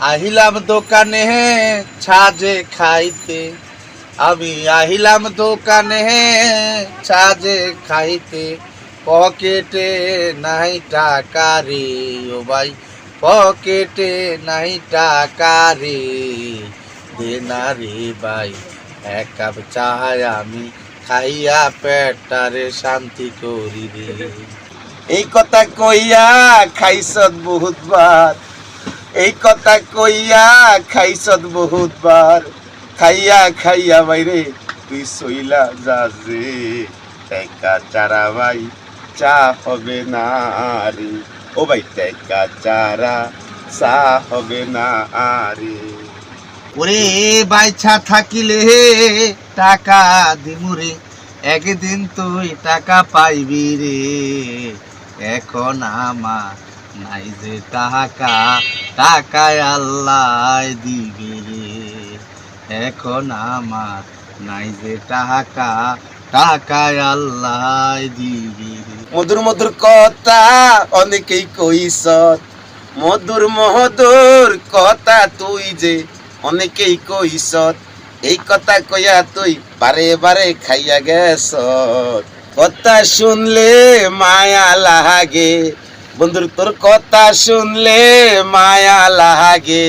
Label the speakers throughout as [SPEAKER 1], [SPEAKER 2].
[SPEAKER 1] আহিলাম দোকানে ছাজে খাইতে, আমি আহিলাম দোকানে ছাজে খাইতে, পকেটে নাই টাকা রে ও ভাই, পকেটে নাই টাকা রে, দে না রে ভাই এক কাপ চায় আমি খাইয়া পেটটারে শান্তি করি রে। এই কথা কইয়া খাইছত বহুতবার, এই কথা কইয়া খাইছত বহুতবার, খাইয়া খাইয়া বাইরে তুই সইলা যাবে, টাকা চারা ভাই চা হবে না রে ও ভাই, টাকা চারা চা হবে না রে। ওরে বাইছা থাকিলে টাকা দিমুরে, একদিন তুই টাকা পাইবি রে, এখন আমার নাই যে টাকা, টাকায় আল্লাহ দিবি রে, এখন আমার নাই যে টাকা, টাকায় আল্লাহ দিবি রে। মধুর মধুর কথা অনেকেই কইছত, মধুর মধুর কথা তুই যে অনেকেই কইছত, এই কথা কইয়া তুই বারে বারে খাইয়া গেছ, কথা শুনলে মায়া লাগে বন্ধুর, তোর কথা শুনলে মায়া লাগে,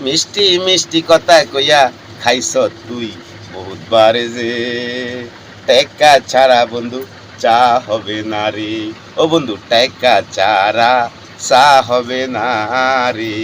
[SPEAKER 1] মিষ্টি মিষ্টি কথা কইয়া খাইছ তুই বহুতবার যে, টাকা ছাড়া বন্ধু চা হবে না রে ও বন্ধু, টাকা ছাড়া চা হবে না রে।